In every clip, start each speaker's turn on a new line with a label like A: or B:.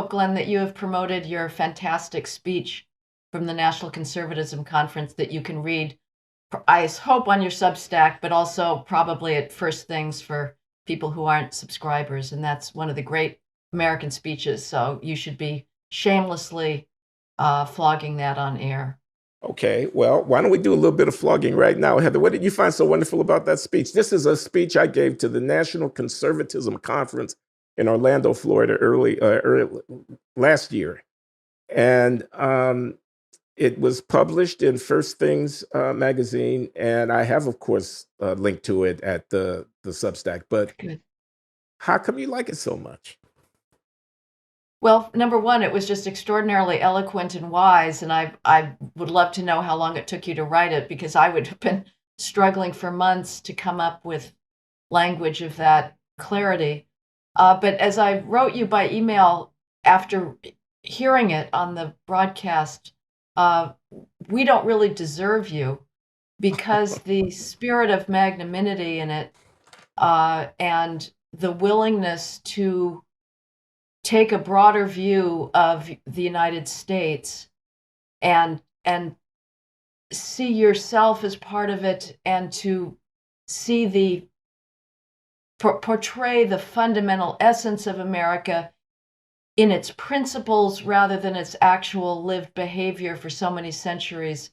A: hope, Glenn, that you have promoted your fantastic speech from the National Conservatism Conference that you can read, I hope, on your Substack, but also probably at First Things for people who aren't subscribers. And that's one of the great American speeches. So you should be shamelessly flogging that on air.
B: Okay, well, why don't we do a little bit of flogging right now? Heather, what did you find so wonderful about that speech? This is a speech I gave to the National Conservatism Conference in Orlando, Florida, early last year. And it was published in First Things magazine. And I have, of course, linked to it at the Substack. But
A: Good.
B: how come you like it so much?
A: Well, number one, it was just extraordinarily eloquent and wise, and I would love to know how long it took you to write it, because I would have been struggling for months to come up with language of that clarity. But as I wrote you by email after hearing it on the broadcast, we don't really deserve you, because the spirit of magnanimity in it and the willingness to take a broader view of the United States and see yourself as part of it, and to see the portray the fundamental essence of America in its principles rather than its actual lived behavior for so many centuries,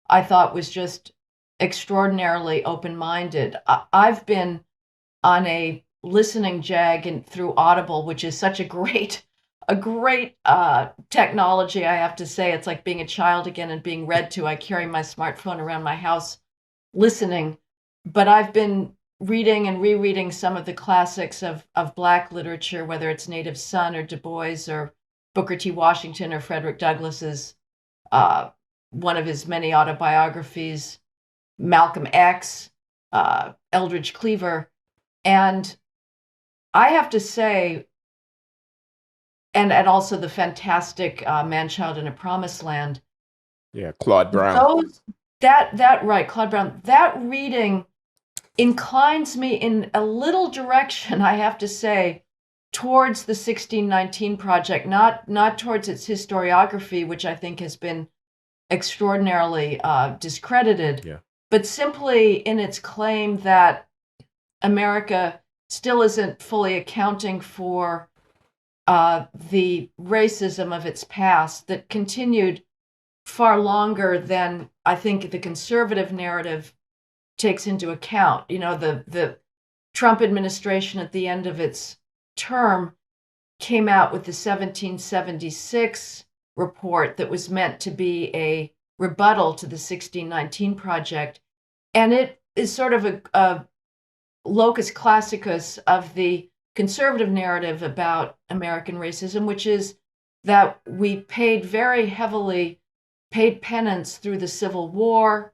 A: I thought was just extraordinarily open-minded. I've been on a listening jag and through Audible, which is such a great technology. I have to say, it's like being a child again and being read to. I carry my smartphone around my house listening, but I've been reading and rereading some of the classics of Black literature, whether it's Native Son or Du Bois or Booker T. Washington or Frederick Douglass's one of his many autobiographies, Malcolm X, Eldridge Cleaver. And I have to say, and also the fantastic Man-Child in a Promised Land.
B: Yeah, Claude Brown.
A: Claude Brown. That reading inclines me in a little direction, I have to say, towards the 1619 Project, not towards its historiography, which I think has been extraordinarily discredited, but simply in its claim that America still isn't fully accounting for the racism of its past that continued far longer than I think the conservative narrative takes into account. You know, the Trump administration at the end of its term came out with the 1776 report that was meant to be a rebuttal to the 1619 Project. And it is sort of a locus classicus of the conservative narrative about American racism, which is that we paid penance through the Civil War,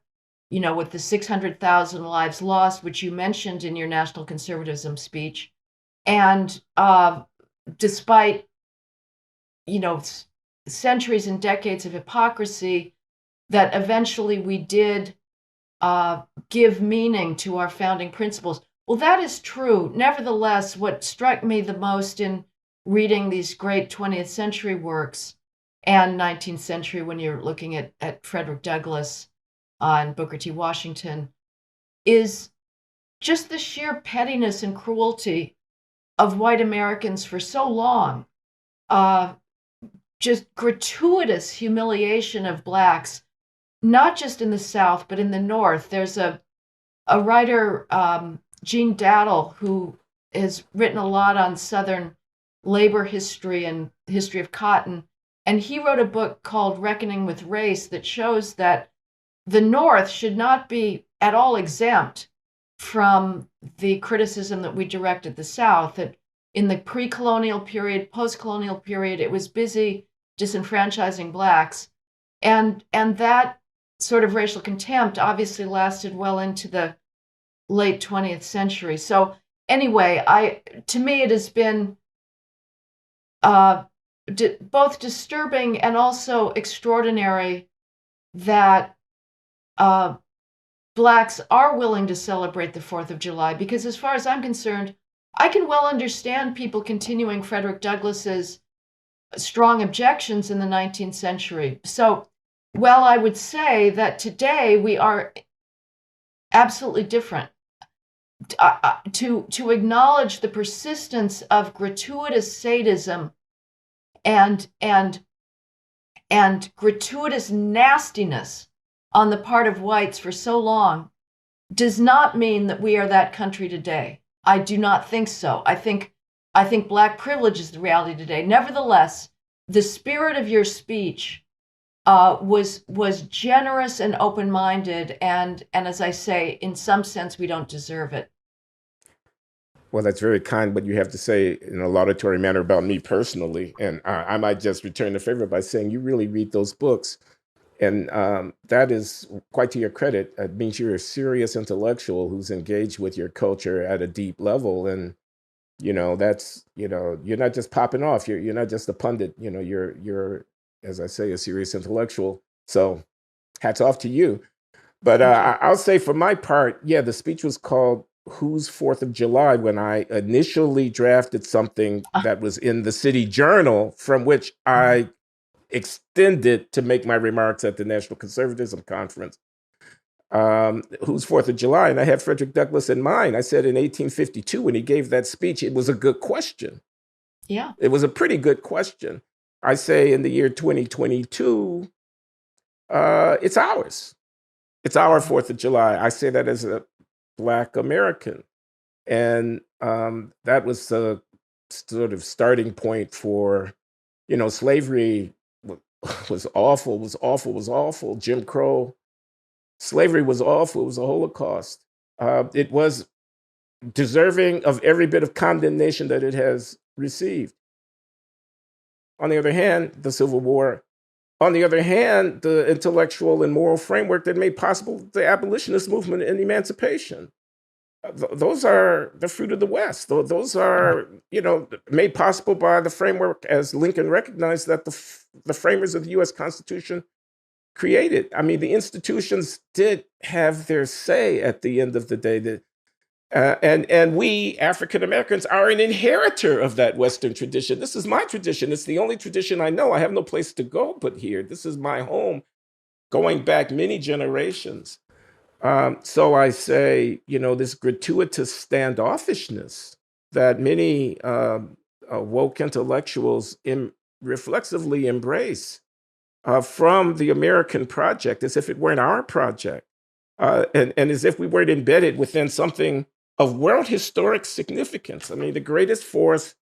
A: you know, with the 600,000 lives lost, which you mentioned in your National Conservatism speech. And despite, you know, centuries and decades of hypocrisy, that eventually we did give meaning to our founding principles. Well, that is true. Nevertheless, what struck me the most in reading these great 20th century works and 19th century, when you're looking at Frederick Douglass and Booker T. Washington, is just the sheer pettiness and cruelty of white Americans for so long. Just gratuitous humiliation of Blacks, not just in the South, but in the North. There's a writer, Jean Daddle, who has written a lot on Southern labor history and history of cotton. And he wrote a book called Reckoning with Race that shows that the North should not be at all exempt from the criticism that we direct at the South, that in the pre-colonial period, post-colonial period, it was busy disenfranchising Blacks. And that sort of racial contempt obviously lasted well into the late 20th century. So anyway, to me, it has been both disturbing and also extraordinary that Blacks are willing to celebrate the 4th of July, because as far as I'm concerned, I can well understand people continuing Frederick Douglass's strong objections in the 19th century. So, well, I would say that today we are absolutely different. To acknowledge the persistence of gratuitous sadism and gratuitous nastiness on the part of whites for so long does not mean that we are that country today. I do not think so. I think Black privilege is the reality today. Nevertheless, the spirit of your speech was generous and open-minded, and as I say, in some sense, we don't deserve it.
B: Well, that's very kind, what you have to say in a laudatory manner about me personally. And I might just return the favor by saying you really read those books. And that is quite to your credit. It means you're a serious intellectual who's engaged with your culture at a deep level. And, that's, you're not just popping off. You're not just a pundit. You're, as I say, a serious intellectual. So hats off to you. But I'll say for my part, yeah, the speech was called Whose 4th of July when I initially drafted something that was in the City Journal, from which I extended to make my remarks at the National Conservatism Conference. Whose 4th of July? And I had Frederick Douglass in mind. I said in 1852, when he gave that speech, it was a good question.
A: Yeah.
B: It was a pretty good question. I say in the year 2022, it's ours. It's our 4th of July. I say that as a Black American. And that was the sort of starting point for, slavery was awful. Jim Crow, slavery was awful. It was a Holocaust. It was deserving of every bit of condemnation that it has received. On the other hand, the Civil War. On the other hand, the intellectual and moral framework that made possible the abolitionist movement and emancipation. Those are the fruit of the West. Those are, made possible by the framework, as Lincoln recognized, that the framers of the U.S. Constitution created. I mean, the institutions did have their say at the end of the day. And we African Americans are an inheritor of that Western tradition. This is my tradition. It's the only tradition I know. I have no place to go but here. This is my home, going back many generations. So I say, this gratuitous standoffishness that many woke intellectuals reflexively embrace from the American project, as if it weren't our project, and as if we weren't embedded within something of world historic significance. I mean, the greatest force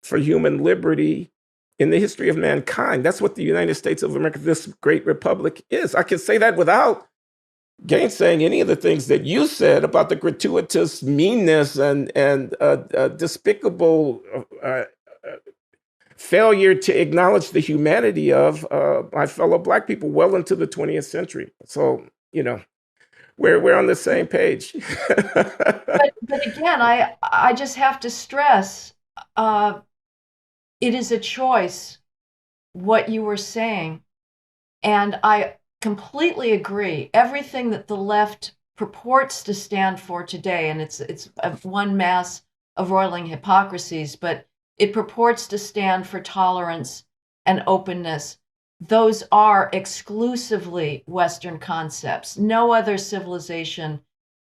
B: for human liberty in the history of mankind. That's what the United States of America, this great republic, is. I can say that without gainsaying any of the things that you said about the gratuitous meanness and despicable failure to acknowledge the humanity of my fellow Black people well into the 20th century. So, we're on the same page.
A: but again, I just have to stress, it is a choice, what you were saying. And I completely agree. Everything that the left purports to stand for today, and it's one mass of roiling hypocrisies, but it purports to stand for tolerance and openness. Those are exclusively Western concepts. No other civilization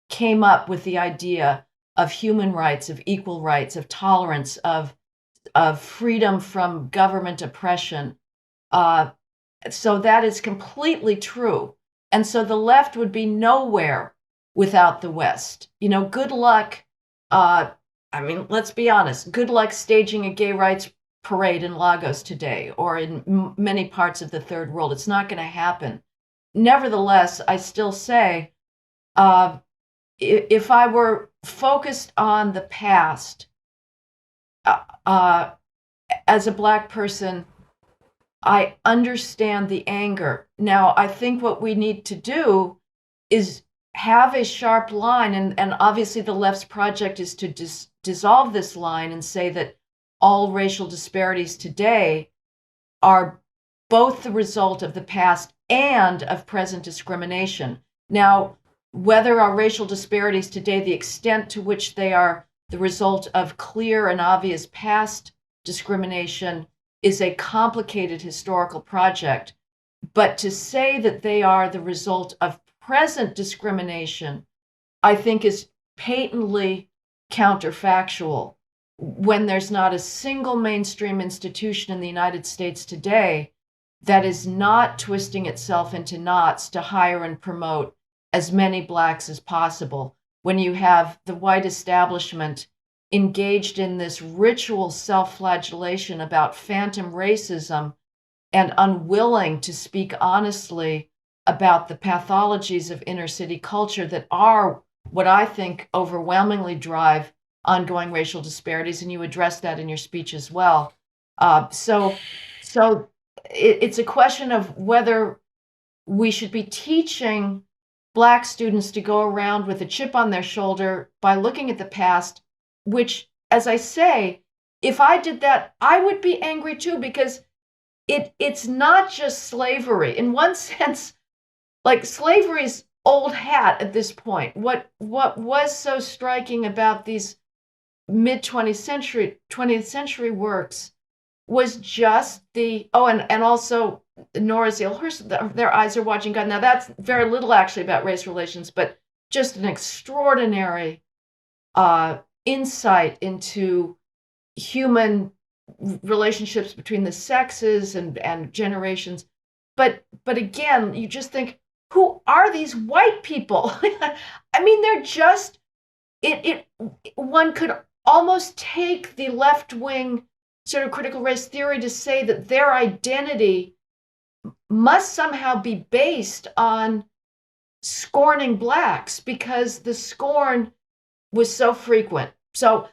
A: came up with the idea of human rights, of equal rights, of tolerance, of freedom from government oppression. So that is completely true. And so the left would be nowhere without the West. Good luck. Let's be honest. Good luck staging a gay rights parade in Lagos today or in many parts of the third world. It's not going to happen. Nevertheless, I still say, if I were focused on the past, as a Black person, I understand the anger. Now, I think what we need to do is have a sharp line, and obviously the left's project is to dissolve this line and say that all racial disparities today are both the result of the past and of present discrimination. Now, whether our racial disparities today, the extent to which they are the result of clear and obvious past discrimination, is a complicated historical project. But to say that they are the result of present discrimination, I think is patently counterfactual when there's not a single mainstream institution in the United States today that is not twisting itself into knots to hire and promote as many Blacks as possible. When you have the white establishment engaged in this ritual self-flagellation about phantom racism and unwilling to speak honestly about the pathologies of inner city culture that are what I think overwhelmingly drive ongoing racial disparities, and you address that in your speech as well. So it's a question of whether we should be teaching Black students to go around with a chip on their shoulder by looking at the past, which, as I say, if I did that, I would be angry too, because it's not just slavery. In one sense, like slavery's old hat at this point. What was so striking about these mid 20th century works was just and also Nora Zale-Hurst, their eyes are watching God. Now that's very little actually about race relations, but just an extraordinary insight into human relationships between the sexes and generations. But again, you just think, who are these white people? I mean, they're just one could almost take the left-wing sort of critical race theory to say that their identity must somehow be based on scorning Blacks because the scorn was so frequent. So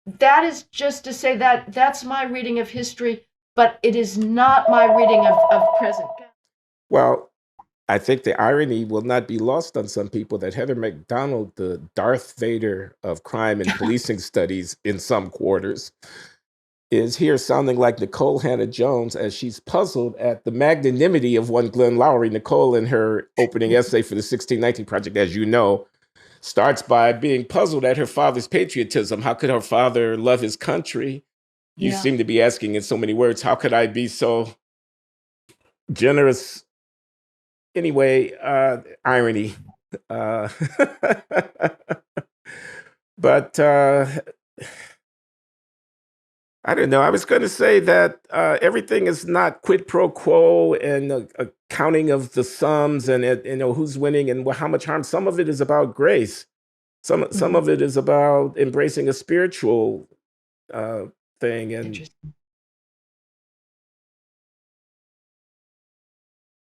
A: that is just to say that that's my reading of history, but it is not my reading of present.
B: Well, I think the irony will not be lost on some people that Heather McDonald, the Darth Vader of crime and policing studies in some quarters, is here sounding like Nicole Hannah-Jones as she's puzzled at the magnanimity of one Glenn Loury. Nicole, in her opening essay for the 1619 Project, as you know, starts by being puzzled at her father's patriotism. How could her father love his country? You seem to be asking in so many words, how could I be so generous? Anyway, irony. But I don't know. I was going to say that everything is not quid pro quo and a counting of the sums and who's winning and how much harm. Some of it is about grace. Some of it is about embracing a spiritual thing. And